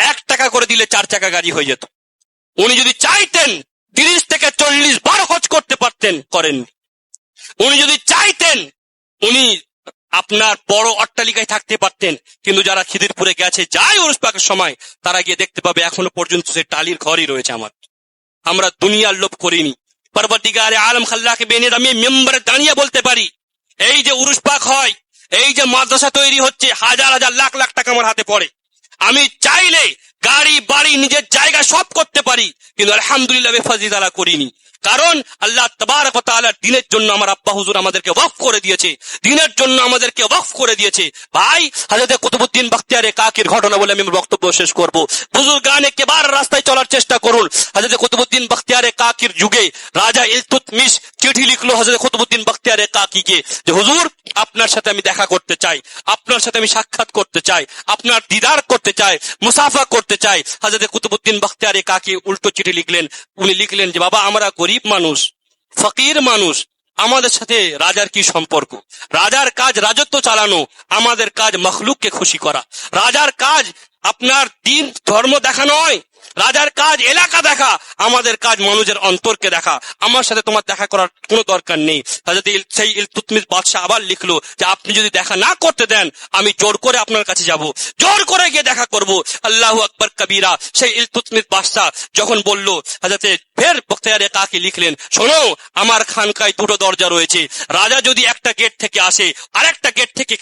1 টাকা করে দিলে 4 চাকা গাড়ি হয়ে যেত। উনি যদি চাইতেন 30 থেকে 40 বার হজ করতে পারতেন, করেননি। উনি যদি চাইতেন উনি আপনার বড় অট্টালিকায় থাকতে পারতেন, কিন্তু যারা খিদিরপুরে গেছে যায় উরুস পাকের সময়, তারা গিয়ে দেখতে পাবে এখনো পর্যন্ত সেই টালির ঘরই রয়েছে। আমরা দুনিয়ার লোভ করিনি। পরবর্তীগারে আলম খাল্লাকে বেনির আমি মেম্বারে দাঁড়িয়ে বলতে পারি, এই যে উরুস পাক হয়, এই যে মাদ্রাসা তৈরি হচ্ছে, হাজার হাজার লাখ লাখ টাকা আমার হাতে পড়ে। আমি চাইলে গাড়ি বাড়ি নিজের জায়গা সব করতে পারি, কিন্তু আলহামদুলিল্লাহ বেফাজিদালা করিনি। কারণ আল্লাহ তাবারক ওয়া তাআলা দ্বীনের জন্য আমার আব্বা হুজুর আমাদেরকে ওয়াকফ করে দিয়েছে, দ্বীনের জন্য আমাদেরকে ওয়াকফ করে দিয়েছে। ভাই, হযরত কুতুবউদ্দিন বখতিয়ারে কাকির ঘটনা বলে আমি বক্তব্য শেষ করব। বুজুর্গানে কেবার রাস্তায় চলার চেষ্টা করুন। হযরত কুতুবউদ্দিন বখতিয়ারে কাকির যুগে রাজা ইলতুতমিশ চিঠি লিখলো হযরত কুতুবউদ্দিন বখতিয়ারে কাকিকে যে হুজুর, আপনার সাথে আমি দেখা করতে চাই, আপনার সাথে আমি সাক্ষাৎ করতে চাই, আপনার দিদার করতে চাই, মুসাফা করতে চাই। হযরত কুতুবউদ্দিন বখতিয়ারে কাকি উল্টো চিঠি লিখলেন। উনি লিখলেন যে বাবা, আমরা গরিব মানুষ, ফকির মানুষ, আমাদের সাথে রাজার কি সম্পর্ক? রাজার কাজ রাজত্ব চালানো, আমাদের কাজ মখলুককে খুশি করা। রাজার কাজ আপনার দিন ধর্ম দেখা নয়, রাজার কাজ এলাকা দেখা, আমাদের কাজ মানুষের অন্তরকে দেখা। আমার সাথে তোমার দেখা করার কোনো দরকার নেই। সেই ইলতুতমিশ বাদশাহ আবার লিখলো যে আপনি যদি দেখা না করতে দেন, আমি জোর করে আপনার কাছে যাব, জোর করে গিয়ে দেখা করব। আল্লাহু আকবার কবীরা। সেই ইলতুতমিশ বাদশাহ যখন বলল, হযরত ফের বখতিয়ারে কাকি লিখলেন, শোনো, আমার খানকায় 2টো দরজা রয়েছে, রাজা যদি একটা গেট থেকে আসে, আরেকটা গেট থেকে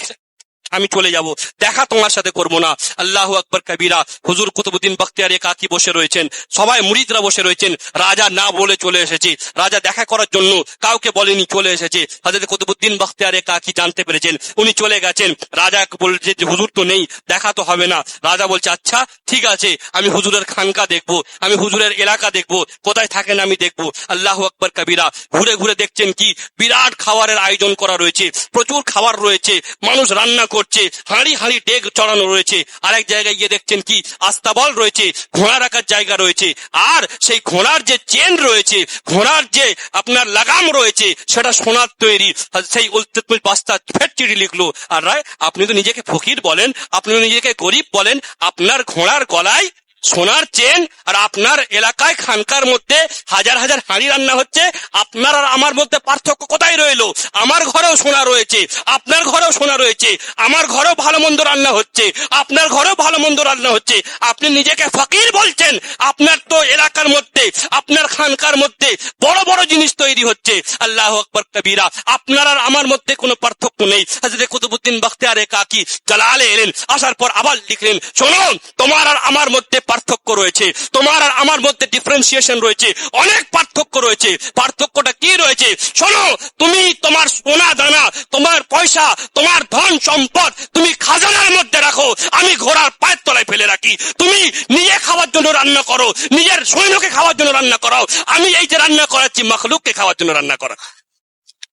আমি চলে যাব, দেখা তোমার সাথে করব না। আল্লাহু আকবার কবীরা। হুজুর কুতুবউদ্দিন বখতিয়ারে কাকি বসে রয়েছেন, সবাই মুরিদরা বসে রয়েছেন। রাজা না বলে চলে এসেছে, রাজা দেখা করার জন্য কাউকে বলেনি, চলে এসেছে। হযরত কুতুবউদ্দিন বখতিয়ারে কাকি জানতে পেরেছেন, উনি চলে গেছেন। রাজা বলছে যে হুজুর তো নেই, দেখা তো হবে না। রাজা বলছে আচ্ছা ঠিক আছে, আমি হুজুরের খানকা দেখবো, আমি হুজুরের এলাকা দেখবো, কোথায় থাকেন আমি দেখবো। আল্লাহু আকবার কবীরা। ঘুরে ঘুরে দেখছেন কি বিরাট খাবারের আয়োজন করা রয়েছে, প্রচুর খাবার রয়েছে, মানুষ রান্না করছে, হাঁড়ি হাঁড়ি ডেক চড়ানো রয়েছে। আরেক জায়গায় গিয়ে দেখছেন কি আস্তাবল রয়েছে, ঘোড়া রাখার জায়গা রয়েছে, আর সেই ঘোড়ার যে চেন রয়েছে, ঘোড়ার যে আপনার লাগাম রয়েছে, সেটা সোনার তৈরি। সেই ইলতুতমিশ বাদশাহ ফের চিঠি লিখলো, আর রায় আপনি তো নিজেকে ফকির বলেন, আপনি নিজেকে গরিব বলেন, আপনার ঘোড়ার গলায় সোনার চেন, আর আপনার এলাকায় খানকার মধ্যে হাজার হাজার হাঁড়ি রান্না হচ্ছে, আপনার আর আমার মধ্যে পার্থক্য কোথায় রইলো? আমার ঘরেও সোনা রয়েছে, আপনার ঘরেও সোনা রয়েছে, আমার ঘরেও ভালো মন্দ রান্না হচ্ছে, আপনার ঘরেও ভালো মন্দ রান্না হচ্ছে, আপনি নিজেকে ফকির বলছেন, আপনার তো এলাকার মধ্যে, আপনার খানকার মধ্যে বড় বড় জিনিস তৈরি হচ্ছে। আল্লাহু আকবার কবীরা। আপনার আর আমার মধ্যে কোনো পার্থক্য নেই। হযরত কুতুবউদ্দিন বখতিয়ারে কাকি জালালে এলেন, আসার পর আবার লিখলেন, শোনো, তোমার আর আমার মধ্যে পার্থক্য রয়েছে, তোমার আর আমার মধ্যে ডিফারেন্সিয়েশন রয়েছে, অনেক পার্থক্য রয়েছে। পার্থক্যটা কি রয়েছে শোনো, তুমি তোমার সোনা দানা, তোমার পয়সা, তোমার ধন সম্পদ তুমি খাজানার মধ্যে রাখো, আমি ঘোড়ার পায়ের তলায় ফেলে রাখি। তুমি নিজে খাওয়ার জন্য রান্না করো, নিজের সৈন্যকে খাওয়ার জন্য রান্না করো, আমি এই যে রান্না করাচ্ছি মখলুককে খাওয়ার জন্য রান্না করা।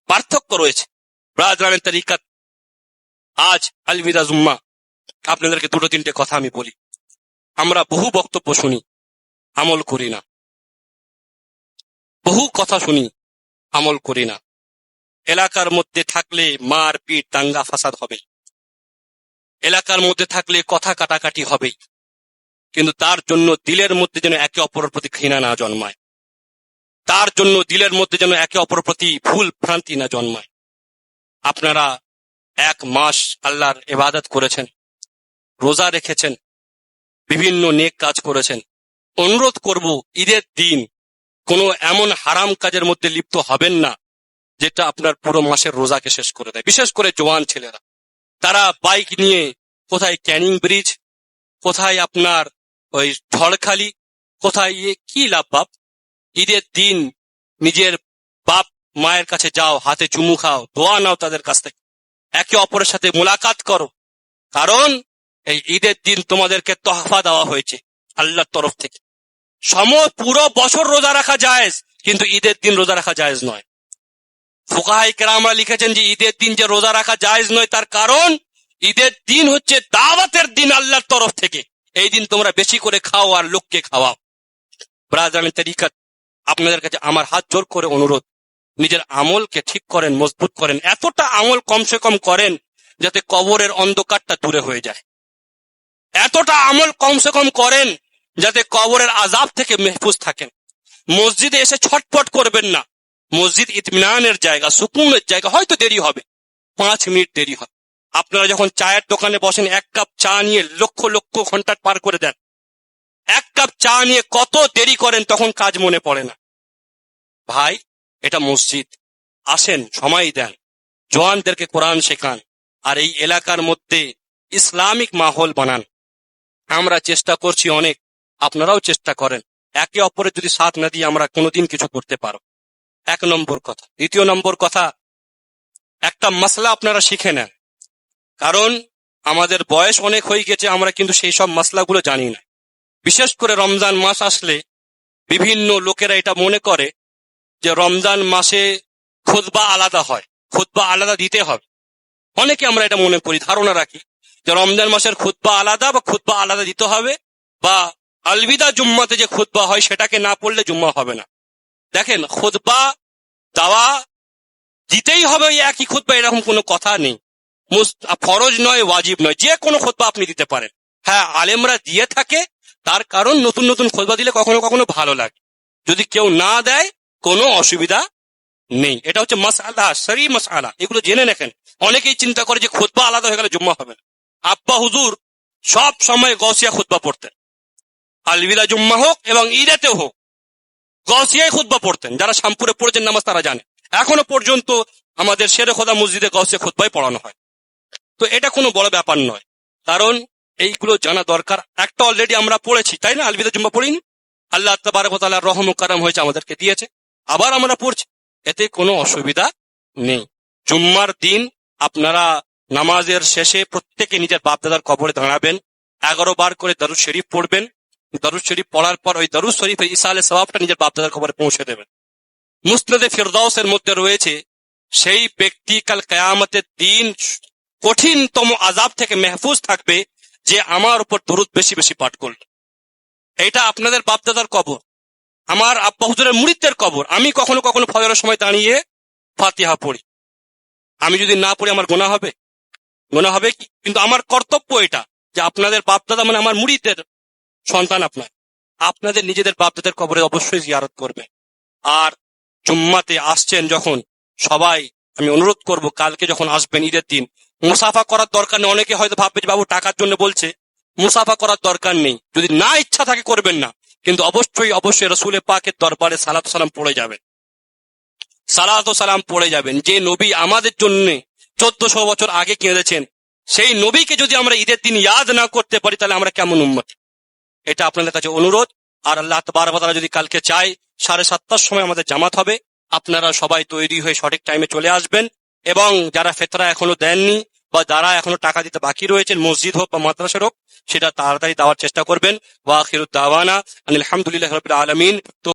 পার্থক্য রয়েছে। ব্রাদারানের তরিকাত আজ আলবিদা জুম্মা, আপনাদেরকে দুটো তিনটে কথা আমি বলি। আমরা বহু বক্তব্য শুনি, আমল করি না। বহু কথা শুনি, আমল করি না। এলাকার মধ্যে থাকলে মারপিট দাঙ্গা ফাসাদ হবে, এলাকার মধ্যে থাকলে কথা কাটাকাটি হবে, কিন্তু তার জন্য দিলের মধ্যে যেন একে অপরের প্রতি ঘৃণা না জন্মায়, তার জন্য দিলের মধ্যে যেন একে অপরের প্রতি ভুল ভ্রান্তি না জন্মায়। আপনারা 1 মাস আল্লাহর ইবাদত করেছেন, রোজা রেখেছেন, বিভিন্ন নেক কাজ করেছেন। অনুরোধ করব, ঈদের দিন কোনো এমন হারাম কাজের মধ্যে লিপ্ত হবেন না যেটা আপনার পুরো মাসের রোজাকে শেষ করে দেয়। বিশেষ করে জওয়ান ছেলেরা, তারা বাইক নিয়ে কোথায় ক্যানিং ব্রিজ, কোথায় আপনার ওই ঝড়খালি, কোথায় কি লাভ বাপ? ঈদের দিন নিজের বাপ মায়ের কাছে যাও, হাতে চুমু খাও, দোয়া নাও তাদের কাছ থেকে, একে অপরের সাথে মোলাকাত করো। কারণ এই ঈদের দিন তোমাদেরকে তোহফা দেওয়া হয়েছে আল্লাহর তরফ থেকে। পুরো বছর রোজা রাখা জায়েজ, কিন্তু ঈদের দিন রোজা রাখা জায়েজ নয়। ফুকাহায়ে কেরামরা লিখেছেন যে ঈদের দিন যে রোজা রাখা জায়েজ নয়, তার কারণ ঈদের দিন হচ্ছে দাওয়াতের দিন আল্লাহর তরফ থেকে। এই দিন তোমরা বেশি করে খাও আর লোককে খাওয়াও। ব্রাদারানের তরিকাত, আপনাদের কাছে আমার হাত জোর করে অনুরোধ, নিজের আমলকে ঠিক করেন, মজবুত করেন। এতটা আমল কমসে কম করেন যাতে কবরের অন্ধকারটা দূরে হয়ে যায়। এতটা আমল কমসে কম করেন যাতে কবরের আযাব থেকে মেহফুজ থাকেন। মসজিদে এসে ছটপট করবেন না। মসজিদ ইতমিনানের জায়গা, সুকুনের জায়গা। হয়তো দেরি হবে, 5 মিনিট দেরি হবে। আপনারা যখন চায়ের দোকানে বসেন, 1 কাপ চা নিয়ে লক্ষ লক্ষ ঘন্টা পার করে দেন। 1 কাপ চা নিয়ে কত দেরি করেন, তখন কাজ মনে পড়ে না। ভাই, এটা মসজিদ, আসেন, সময় দেন, জওয়ানদেরকে কোরআন শেখান, আর এই এলাকার মধ্যে ইসলামিক মাহৌল বানান। আমরা চেষ্টা করছি অনেক, আপনারাও চেষ্টা করেন। একে অপরের যদি সাথ না দিয়ে আমরা কোনোদিন কিছু করতে পারো। 1 নম্বর কথা। 2 নম্বর কথা, একটা মাসলা আপনারা শিখে নেন। কারণ আমাদের বয়স অনেক হয়ে গেছে, আমরা কিন্তু সেই সব মাসলাগুলো জানি না। বিশেষ করে রমজান মাস আসলে বিভিন্ন লোকেরা এটা মনে করে যে রমজান মাসে খুতবা আলাদা হয়, খুতবা আলাদা দিতে হবে। অনেকে আমরা এটা মনে করি, ধারণা রাখি যে রমজান মাসের খুতবা আলাদা বা খুতবা আলাদা দিতে হবে, বা আলবিদা জুম্মাতে যে খুতবা হয় সেটাকে না পড়লে জুম্মা হবে না। দেখেন, খুতবা দেওয়া দিতেই হবে ওই একই খুতবা, এরকম কোনো কথা নেই। ফরজ নয়, ওয়াজিব নয়, যে কোনো খুতবা আপনি দিতে পারেন। হ্যাঁ, আলেমরা দিয়ে থাকে, তার কারণ নতুন নতুন খুতবা দিলে কখনো কখনো ভালো লাগে। যদি কেউ না দেয় কোনো অসুবিধা নেই। এটা হচ্ছে মাসআলা, শরঈ মাসআলা, এগুলো জেনে রাখেন। অনেকেই চিন্তা করে যে খুতবা আলাদা হয়ে গেলে জুম্মা হবে না। আব্বা হুজুর সব সময় গৌসিয়া খুতবা পড়তেন, আলবিদা জুম্মা হোক এবং ঈদেতেও হোক গৌসিয়ায় খুতবা পড়তেন। যারা শামপুরে পড়েছেন নামাজ তারা জানে, এখনো পর্যন্ত আমাদের শেরে খোদা মসজিদে গৌসিয়া খুতবাই পড়ানো হয়। তো এটা কোনো বড় ব্যাপার নয়, কারণ এইগুলো জানা দরকার। একটা অলরেডি আমরা পড়েছি, তাই না? আলবিদা জুম্মা পড়িনি? আল্লাহ তাবারক ওয়া তাআলার রহম ও কারাম হয়েছে, আমাদেরকে দিয়েছে, আবার আমরা পড়ছি, এতে কোনো অসুবিধা নেই। জুম্মার দিন আপনারা নামাজের শেষে প্রত্যেকে নিজের বাপদাদার কবরে দাঁড়াবেন, 11 বার করে দরুদ শরীফ পড়বেন। দরুদ শরীফ পড়ার পর ওই দরুদ শরীফের ইসালে সওয়াবটা নিজের বাপদাদার কবরে পৌঁছে দেবেন। মুসনাদে ফিরদাউসের মধ্যে রয়েছে, সেই ব্যক্তি কাল কিয়ামতের দিন কঠিনতম আযাব থেকে মেহফুজ থাকবে যে আমার উপর দরুদ বেশি বেশি পাঠ করল। এটা আপনাদের বাপদাদার কবর, আমার আব্বা হুজুরের মুরিদদের কবর। আমি কখনো কখনো ফজরের সময় দাঁড়িয়ে ফাতিহা পড়ি, আমি যদি না পড়ি আমার গুনাহ হবে? গুনাহ হবে কি? কিন্তু আমার কর্তব্য এটা যে আপনাদের বাপদাদা মানে আমার মুরিদদের সন্তান, আপনাদের নিজেদের বাপদাদার কবরে অবশ্যই জিয়ারত করবে। আর জুম্মাতে আসছেন যখন, সবাই আমি অনুরোধ করব, কালকে যখন আসবেন ঈদের দিন, মুসাফা করার দরকার নেই। অনেকে হয়তো ভাববে যে বাবু টাকার জন্য বলছে, মুসাফা করার দরকার নেই। যদি না ইচ্ছা থাকে করবেন না, কিন্তু অবশ্যই অবশ্যই রাসূলের পাকের দরবারে সালাত সালাম পড়ে যাবেন, সালাত ও সালাম পড়ে যাবেন। যে নবী আমাদের জন্য 1400 বছর আগে কেঁদেছেন, সেই নবীকে যদি আমরা ঈদের দিন ইয়াদ না করতে পারি, তাহলে আমরা কেমন উম্মত? এটা আপনাদের কাছে অনুরোধ। আর আল্লাহ তাবারক ওয়া তাআলা যদি কালকে চায় 7:30টার সময় আমাদের জামাত হবে, আপনারা সবাই তৈরি হয়ে সঠিক টাইমে চলে আসবেন। এবং যারা ফেতরা এখনো দেননি বা যারা এখনো টাকা দিতে বাকি রয়েছেন, মসজিদ হোক বা মাদ্রাসা হোক, সেটা তাড়াতাড়ি দেওয়ার চেষ্টা করবেন। ওয়া আখিরুদ দাওয়ানা আনিল হামদুলিল্লাহি রাব্বিল আলামিন। তো